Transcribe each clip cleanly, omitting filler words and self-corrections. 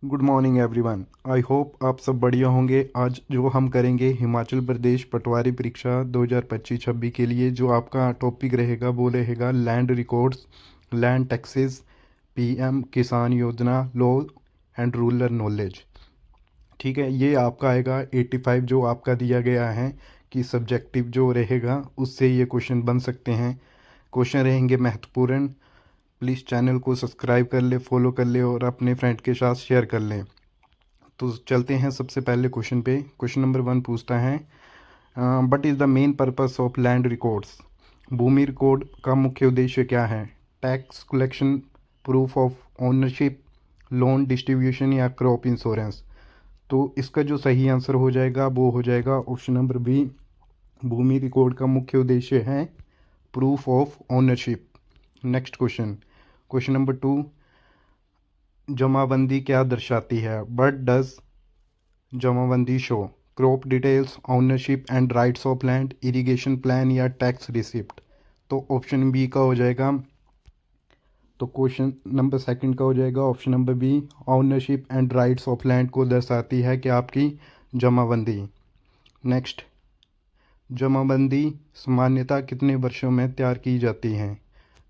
Good morning everyone. I hope आप सब बढ़िया होंगे। आज जो हम करेंगे हिमाचल प्रदेश पटवारी परीक्षा 2025-26 के लिए जो आपका टॉपिक रहेगा वो रहेगा land records, land taxes, PM किसान योजना, लॉ एंड रूरल नॉलेज। ठीक है, ये आपका आएगा 85 जो आपका दिया गया है कि सब्जेक्टिव जो रहेगा उससे ये क्वेश्चन बन सकते हैं। क्वेश्चन रहेंगे महत्वपूर्ण। प्लीज़ चैनल को सब्सक्राइब कर ले, फॉलो कर ले और अपने फ्रेंड के साथ शेयर कर लें। तो चलते हैं सबसे पहले क्वेश्चन पे। क्वेश्चन नंबर 1 पूछता है but is the main purpose of land records. भूमि रिकॉर्ड का मुख्य उद्देश्य क्या है? Tax collection, proof of ownership, loan distribution या क्रॉप इंश्योरेंस। तो इसका जो सही आंसर हो जाएगा वो हो जाएगा ऑप्शन नंबर बी। भूमि रिकॉर्ड का मुख्य उद्देश्य है proof of ownership. Next question, question number 2, जमाबंदी क्या दर्शाती है? But does jamabandi show crop details, ownership and rights of land, irrigation plan या टैक्स रिसिप्ट। तो ऑप्शन बी का हो जाएगा, तो क्वेश्चन नंबर सेकंड का हो जाएगा option number B. Ownership and rights of land को दर्शाती है कि आपकी जमाबंदी। नेक्स्ट, जमाबंदी सामान्यतः कितने वर्षों में तैयार की जाती है?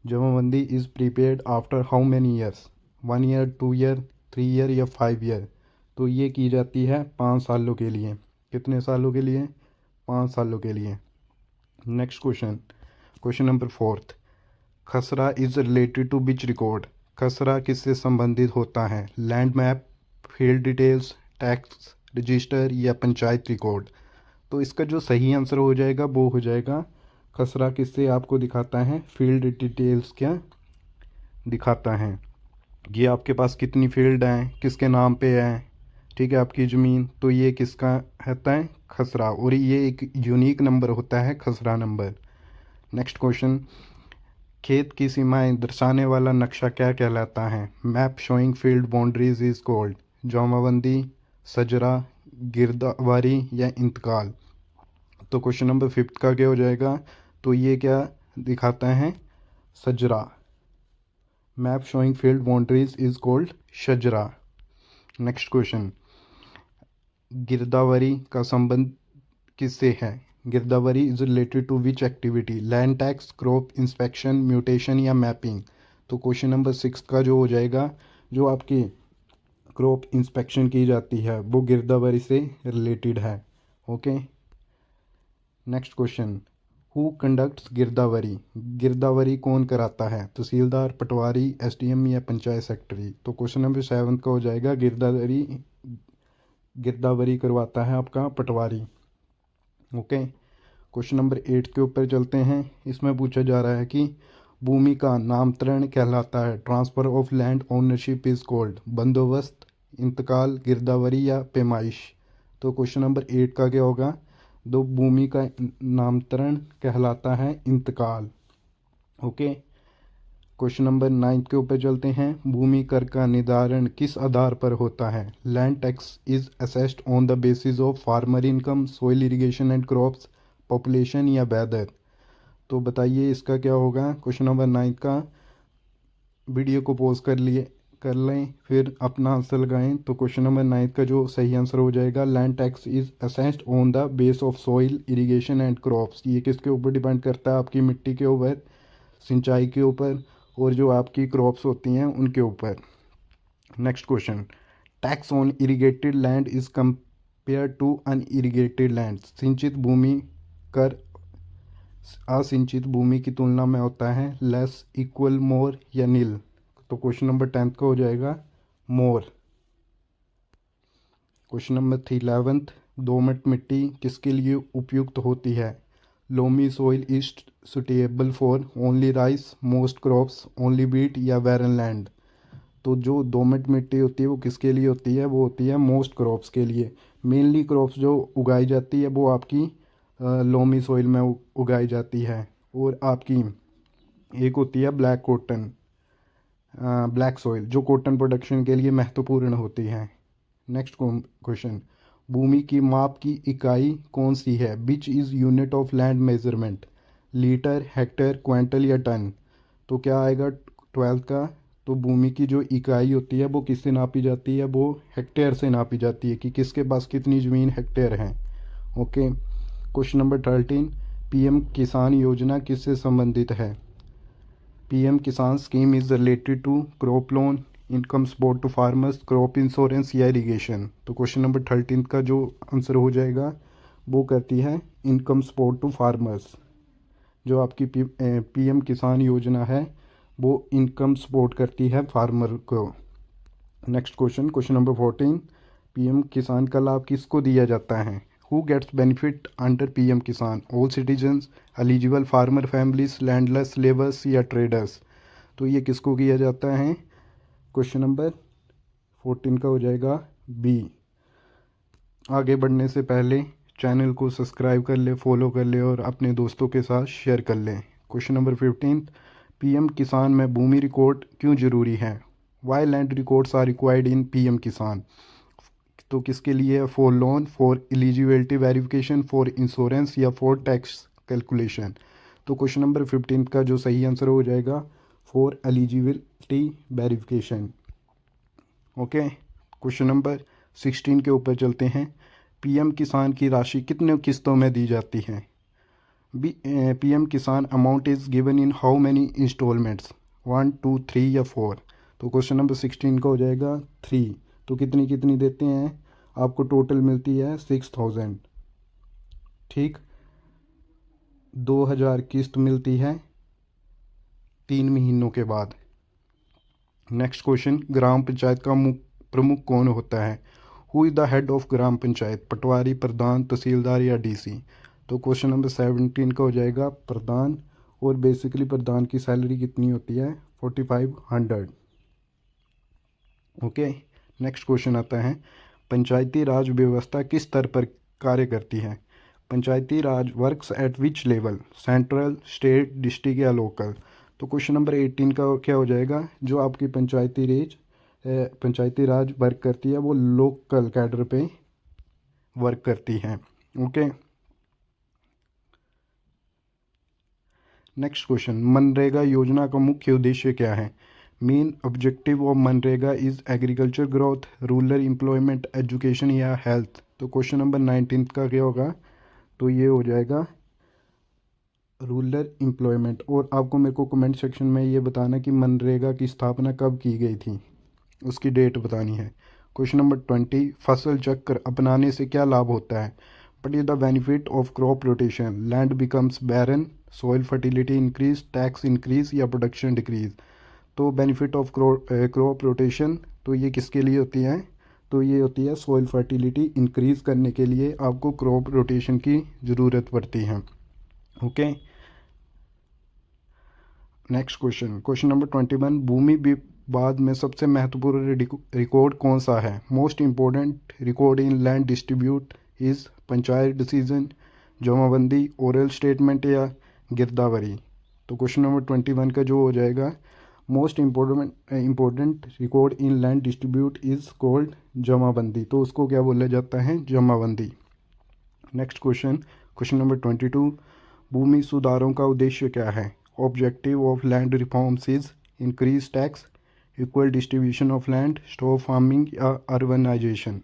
Jamabandi is prepaid after how many years? 1 year, 2 year, 3 year या 5 ईयर। तो ये की जाती है 5 सालों के लिए। कितने सालों के लिए? 5 सालों के लिए। Next question, question number 4, khasra is related to which record? Khasra किससे संबंधित होता है? Land map, field details, tax register या पंचायत रिकॉर्ड। तो इसका जो सही आंसर हो जाएगा वो हो जाएगा, खसरा किससे आपको दिखाता है? फील्ड डिटेल्स क्या दिखाता है? ये आपके पास कितनी फील्ड हैं, किसके नाम पे है, ठीक है, आपकी ज़मीन, तो ये किसका रहता है? खसरा। और ये एक यूनिक नंबर होता है, खसरा नंबर। नेक्स्ट क्वेश्चन, खेत की सीमाएं दर्शाने वाला नक्शा क्या कहलाता है? Map showing field boundaries is called jamabandi, sajra, girdawari या इंतकाल। तो क्वेश्चन नंबर 5 का क्या हो जाएगा? तो ये क्या दिखाता है? सजरा। Map showing field boundaries is called shajra. Next question, गिरदावरी का संबंध किससे है? Girdawari is related to which activity? Land tax, crop inspection, mutation या मैपिंग। तो क्वेश्चन नंबर 6 का जो हो जाएगा, जो आपकी क्रॉप इंस्पेक्शन की जाती है वो गिरदावरी से रिलेटेड है। Okay. Next question, who conducts गिरदावरी? गिरदावरी कौन कराता है? तहसीलदार, पटवारी, एसडीएम या पंचायत सेक्रेटरी। तो क्वेश्चन नंबर 7 का हो जाएगा, गिरदावरी करवाता है आपका पटवारी। ओके। क्वेश्चन नंबर 8 के ऊपर चलते हैं। इसमें पूछा जा रहा है कि भूमि का नामकरण कहलाता है? Transfer of land ownership is called बंदोबस्त, इंतकाल, गिरदावरी या पैमाइश। तो क्वेश्चन नंबर 8 का क्या होगा? दो भूमि का नामकरण कहलाता है इंतकाल। ओके। क्वेश्चन नंबर 9 के ऊपर चलते हैं। भूमि कर का निर्धारण किस आधार पर होता है? Land tax is assessed on the basis of farmer income, soil irrigation and crops, population या वेदर। तो बताइए इसका क्या होगा? क्वेश्चन नंबर 9 का वीडियो को पॉज कर लें, फिर अपना आंसर लगाएं। तो क्वेश्चन नंबर 9 का जो सही आंसर हो जाएगा, land tax is assessed on the base of soil irrigation and crops. ये किसके ऊपर डिपेंड करता है? आपकी मिट्टी के ऊपर, सिंचाई के ऊपर और जो आपकी क्रॉप्स होती हैं उनके ऊपर। Next question, tax on irrigated land is compare to unirrigated land. सिंचित भूमि कर असिंचित भूमि की तुलना में होता है लेस, इक्वल, मोर या नील। तो क्वेश्चन नंबर 10 का हो जाएगा मोर। क्वेश्चन नंबर 11, दोमट मिट्टी किसके लिए उपयुक्त होती है? Loamy soil is suitable for only rice, most crops, only wheat या बैरन लैंड। तो जो दोमट मिट्टी होती है वो किसके लिए होती है? वो होती है मोस्ट क्रॉप्स के लिए। मेनली क्रॉप्स जो उगाई जाती है वो आपकी लोमी सॉइल में उगाई जाती है। और आपकी एक होती है ब्लैक कॉटन, ब्लैक सॉइल, जो कॉटन प्रोडक्शन के लिए महत्वपूर्ण होती है। नेक्स्ट क्वेश्चन, भूमि की माप की इकाई कौन सी है? Which is unit of land measurement? Litre, hectare, quintal या टन। तो क्या आएगा 12 का? तो भूमि की जो इकाई होती है वो किससे नापी जाती है, वो हेक्टेयर से नापी जाती है कि किसके पास कितनी ज़मीन हेक्टेयर है। ओके। क्वेश्चन नंबर 13, पीएम किसान योजना किससे संबंधित है। PM Kisan scheme is related to crop loan, income support to farmers, crop insurance या इरीगेशन। तो क्वेश्चन नंबर 13 का जो आंसर हो जाएगा वो करती है इनकम सपोर्ट टू फार्मर्स। जो आपकी पीएम किसान योजना है वो इनकम सपोर्ट करती है फार्मर को। Next question, question number 14, PM Kisan का लाभ किसको दिया जाता है। Who gets benefit under PM Kisan, all citizens, eligible farmer families, landless, labours या ट्रेडर्स। तो ये किसको किया जाता है। क्वेश्चन नंबर 14 का हो जाएगा बी। आगे बढ़ने से पहले चैनल को सब्सक्राइब कर ले, फॉलो कर ले और अपने दोस्तों के साथ शेयर कर ले। क्वेश्चन नंबर 15, पीएम किसान में भूमि रिकॉर्ड क्यों ज़रूरी है। Why land records are required in PM Kisan. तो किसके लिए, for loan, for eligibility verification, for insurance या फॉर टैक्स कैलकुलेशन। तो क्वेश्चन नंबर 15 का जो सही आंसर हो जाएगा for eligibility verification. Okay. Question number 16 के ऊपर चलते हैं। पीएम किसान की राशि कितने किस्तों में दी जाती है। PM Kisan amount is given in how many installments, 1, 2, 3 या 4। तो क्वेश्चन नंबर 16 का हो जाएगा 3। तो कितनी कितनी देते हैं, आपको टोटल मिलती है 6000। ठीक, 2000 किस्त मिलती है 3 महीनों के बाद। नेक्स्ट क्वेश्चन, ग्राम पंचायत का प्रमुख कौन होता है। Who is the head of gram panchayat, patwari, pradhan, tehsildar या डीसी। तो क्वेश्चन नंबर 17 का हो जाएगा प्रधान। और बेसिकली प्रधान की सैलरी कितनी होती है, 4500। ओके। नेक्स्ट क्वेश्चन आता है, पंचायती राज व्यवस्था किस स्तर पर कार्य करती है। Panchayati Raj works at which level, central, state, district या लोकल। तो क्वेश्चन नंबर 18 का क्या हो जाएगा, जो आपकी पंचायती राज वर्क करती है वो लोकल कैडर पे वर्क करती है। ओके। नेक्स्ट क्वेश्चन, मनरेगा योजना का मुख्य उद्देश्य क्या है। Main objective of MNREGA is agriculture growth, rural employment, education या हेल्थ। तो क्वेश्चन नंबर 19 का क्या होगा, तो ये हो जाएगा रूरल एम्प्लॉयमेंट। और आपको मेरे को कमेंट सेक्शन में ये बताना कि मनरेगा की स्थापना कब की गई थी, उसकी डेट बतानी है। क्वेश्चन नंबर 20, फसल चक्र अपनाने से क्या लाभ होता है। But is the benefit of crop rotation, land becomes barren, soil fertility increase, tax increase या प्रोडक्शन डिक्रीज। तो बेनिफिट ऑफ क्रॉप रोटेशन, तो ये किसके लिए होती है, तो ये होती है सॉइल फर्टिलिटी इंक्रीज करने के लिए आपको क्रॉप रोटेशन की ज़रूरत पड़ती है। Okay. Next question, question number 21, भूमि विवाद में सबसे महत्वपूर्ण रिकॉर्ड कौन सा है। Most important record in land distribute is panchayat decision, jamabandi, oral statement या गिरदावरी। तो क्वेश्चन नंबर 21 का जो हो जाएगा, most important record in land distribute is called jamabandi. तो उसको क्या बोला जाता है, जमाबंदी। नेक्स्ट क्वेश्चन, क्वेश्चन नंबर 22, भूमि सुधारों का उद्देश्य क्या है। Objective of land reforms is increase tax, equal distribution of land, stop farming या अर्बनाइजेशन।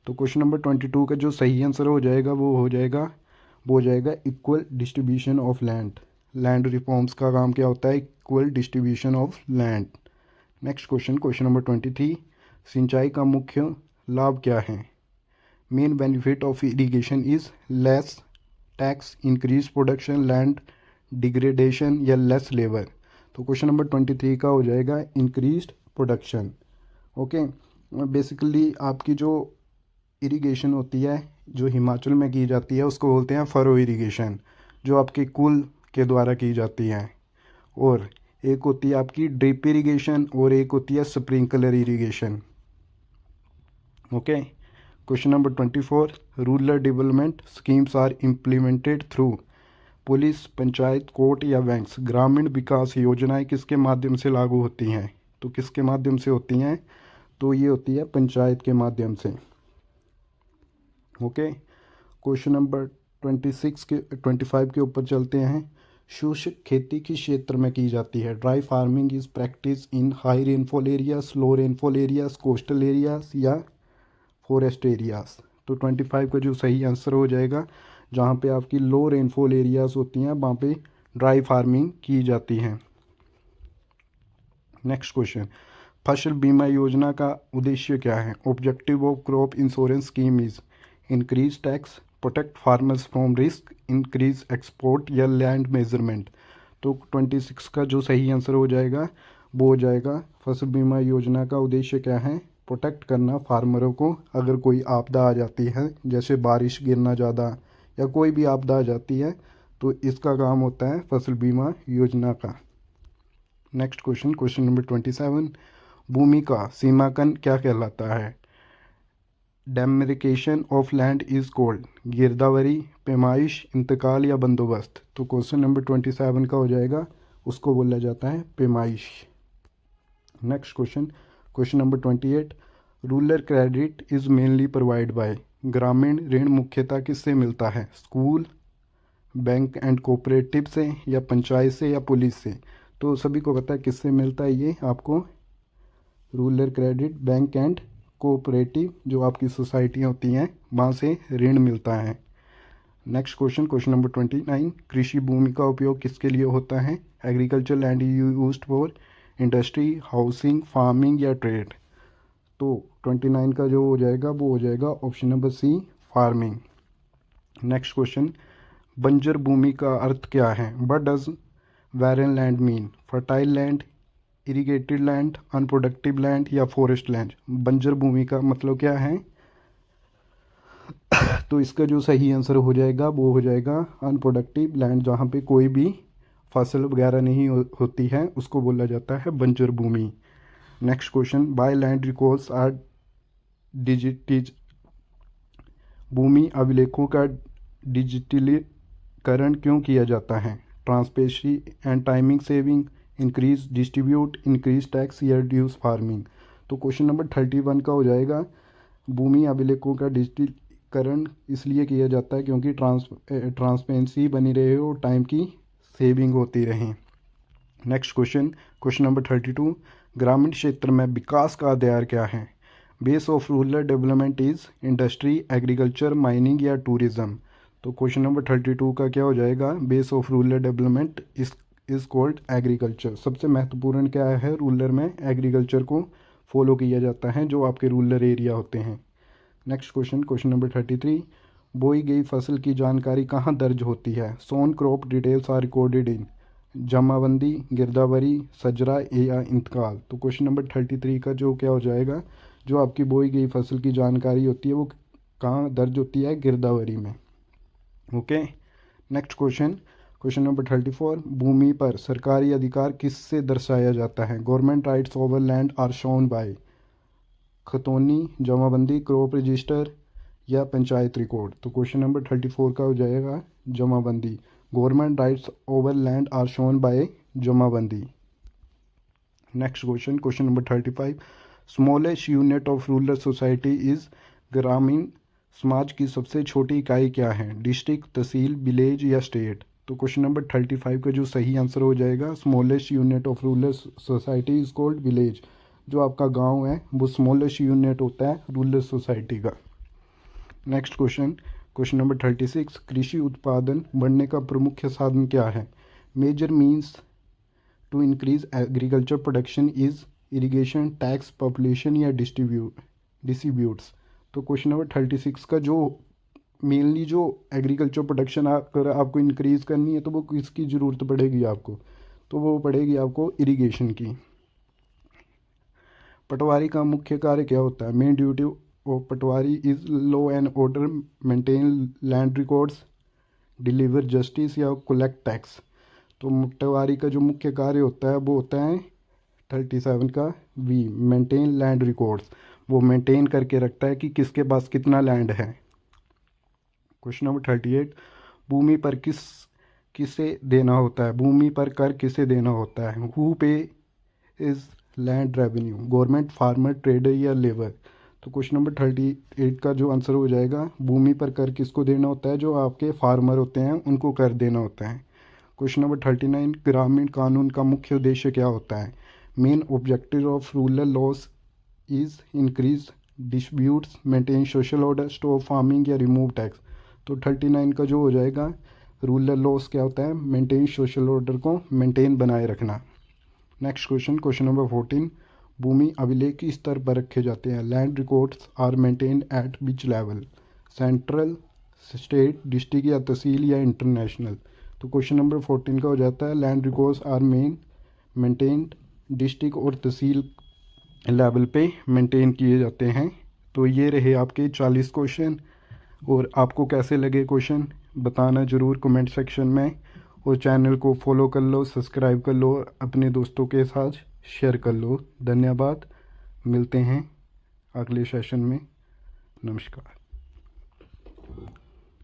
तो क्वेश्चन नंबर 22 का जो सही आंसर हो जाएगा वो हो जाएगा equal distribution of land. Land reforms का काम क्या होता है, equal distribution of land. Next question, question number 23, सिंचाई का मुख्य लाभ क्या है। Main benefit of irrigation is less tax, increase production, land degradation या लेस लेबर। तो क्वेश्चन नंबर 23 का हो जाएगा इंक्रीज्ड प्रोडक्शन। ओके। बेसिकली आपकी जो इरिगेशन होती है जो हिमाचल में की जाती है उसको बोलते हैं फरो इरिगेशन, जो आपके कुल के द्वारा की जाती है। और एक होती है आपकी ड्रिप इरिगेशन और एक होती है sprinkler irrigation. Okay. Question number 24, rural development schemes are implemented through police, panchayat, court या बैंक्स। ग्रामीण विकास योजनाएं किसके माध्यम से लागू होती हैं, तो किसके माध्यम से होती हैं, तो ये होती है पंचायत के माध्यम से। ओके। क्वेश्चन नंबर 25 के ऊपर चलते हैं। शुष्क खेती किस क्षेत्र में की जाती है? Dry farming is practice in high rainfall areas, low rainfall areas, coastal areas या फॉरेस्ट एरियाज। तो 25 का जो सही आंसर हो जाएगा, जहाँ पे आपकी लो रेनफॉल एरियाज होती हैं वहाँ पे ड्राई फार्मिंग की जाती है। नेक्स्ट क्वेश्चन, फसल बीमा योजना का उद्देश्य क्या है? Objective of crop insurance scheme is increase tax, protect farmers from risk, increase export या लैंड मेजरमेंट। तो 26 का जो सही आंसर हो जाएगा वो हो जाएगा, फसल बीमा योजना का उद्देश्य क्या है? प्रोटेक्ट करना फार्मरों को, अगर कोई आपदा आ जाती है जैसे बारिश गिरना ज़्यादा या कोई भी आपदा आ जाती है तो इसका काम होता है फसल बीमा योजना का। नेक्स्ट क्वेश्चन, क्वेश्चन नंबर 27, भूमि का सीमांकन क्या कहलाता है? डेमरिकेशन ऑफ लैंड इज कॉल्ड गिरदावरी, पैमाइश, इंतकाल या बंदोबस्त। तो क्वेश्चन नंबर 27 का हो जाएगा, उसको बोला जाता है पैमाइश। Next question, question number 28, rural credit is mainly provide by. ग्रामीण ऋण मुख्यतः किससे मिलता है? स्कूल, बैंक एंड कोऑपरेटिव से या पंचायत से या पुलिस से। तो सभी को पता है किससे मिलता है ये आपको, rural credit, bank and cooperative, जो आपकी सोसाइटियाँ होती हैं वहाँ से ऋण मिलता है। नेक्स्ट क्वेश्चन, क्वेश्चन नंबर 29, कृषि भूमि का उपयोग किसके लिए होता है? Agriculture land used for industry, housing, farming या ट्रेड। तो 29 का जो हो जाएगा वो हो जाएगा option number C, farming. Next question, बंजर भूमि का अर्थ क्या है? What does barren land mean? Fertile land, irrigated land, unproductive land या फॉरेस्ट लैंड। बंजर भूमि का मतलब क्या है? तो इसका जो सही आंसर हो जाएगा वो हो जाएगा अनप्रोडक्टिव लैंड, जहाँ पे कोई भी फसल वगैरह नहीं होती है उसको बोला जाता है बंजर भूमि। Next question, why land records are digitise. भूमि अभिलेखों का डिजिटलीकरण क्यों किया जाता है? Transparency and timing saving, increase distribute, increase tax या रिड्यूस फार्मिंग। तो क्वेश्चन नंबर 31 का हो जाएगा, भूमि अभिलेखों का डिजिटलीकरण इसलिए किया जाता है क्योंकि ट्रांसपेरेंसी बनी रहे और टाइम की सेविंग होती रहे। नेक्स्ट क्वेश्चन, क्वेश्चन नंबर 32, ग्रामीण क्षेत्र में विकास का आधार क्या है? Base of rural development is industry, agriculture, mining या टूरिज्म। तो क्वेश्चन नंबर 32 का क्या हो जाएगा, base of rural development is called agriculture. सबसे महत्वपूर्ण क्या है, रूरल में एग्रीकल्चर को फॉलो किया जाता है जो आपके रूरल एरिया होते हैं। नेक्स्ट क्वेश्चन, क्वेश्चन नंबर 33, बोई गई फसल की जानकारी कहाँ दर्ज होती है? Sown crop details are recorded in jamabandi, girdawari, sajra या इंतकाल। तो क्वेश्चन नंबर 33 का जो क्या हो जाएगा, जो आपकी बोई गई फसल की जानकारी होती है वो कहाँ दर्ज होती है? गिरदावरी में। Okay. Next question, question number 34, भूमि पर सरकारी अधिकार किससे दर्शाया जाता है? Government rights over land are shown by khatauni, jamabandi, crop register या पंचायत रिकॉर्ड। तो क्वेश्चन नंबर 34 का हो जाएगा जमाबंदी। Government rights over land are shown by jamabandi. Next question, question number 35, smallest unit of rural society is. ग्रामीण समाज की सबसे छोटी इकाई क्या है? डिस्ट्रिक्ट, तहसील, विलेज या स्टेट। तो क्वेश्चन नंबर 35 का जो सही आंसर हो जाएगा, smallest unit of rural society is called village. जो आपका गांव है वो स्मॉलेस्ट यूनिट होता है रूरल सोसाइटी का। नेक्स्ट क्वेश्चन, क्वेश्चन नंबर 36, कृषि उत्पादन बढ़ने का प्रमुख साधन क्या है? Major means to increase agriculture production is irrigation, tax, population या डिस्ट्रीब्यूट्स। तो क्वेश्चन नंबर 36 का जो मेनली जो एग्रीकल्चर प्रोडक्शन अगर आपको इंक्रीज करनी है तो वो किसकी ज़रूरत पड़ेगी आपको? तो वो पड़ेगी आपको इरिगेशन की। पटवारी का मुख्य कार्य क्या होता है? Main duty of Patwari is law and order, maintain land records, deliver justice या कलेक्ट टैक्स। तो पटवारी का जो मुख्य कार्य होता है वो होता है 37 का वी, मेंटेन लैंड रिकॉर्ड्स। वो मेंटेन करके रखता है कि किसके पास कितना लैंड है। क्वेश्चन नंबर 38, भूमि पर किसे देना होता है? भूमि पर कर किसे देना होता है? हु पे is land revenue? Government, farmer, trader या लेबर। तो क्वेश्चन नंबर 38 का जो आंसर हो जाएगा, भूमि पर कर किसको देना होता है? जो आपके फार्मर होते हैं उनको कर देना होता है। क्वेश्चन नंबर 39, ग्रामीण कानून का मुख्य उद्देश्य क्या होता है? Main objective of rural loss is increase disputes, maintain social order, stop farming या रिमूव टैक्स। तो 39 का जो हो जाएगा, रूरल लॉस क्या होता है? मेंटेन सोशल ऑर्डर को मेंटेन बनाए रखना। नेक्स्ट क्वेश्चन नंबर 14, भूमि अभिलेख किस स्तर पर रखे जाते हैं? Land records are maintained at which level? Central, state, district या तहसील या इंटरनेशनल? तो क्वेश्चन नंबर 14 का हो जाता है land records are maintained district और तहसील लेवल पे मेंटेन किए जाते हैं। तो ये रहे आपके 40 क्वेश्चन। और आपको कैसे लगे क्वेश्चन बताना ज़रूर कमेंट सेक्शन में, और चैनल को फॉलो कर लो, सब्सक्राइब कर लो, अपने दोस्तों के साथ शेयर कर लो। धन्यवाद, मिलते हैं अगले सेशन में। नमस्कार।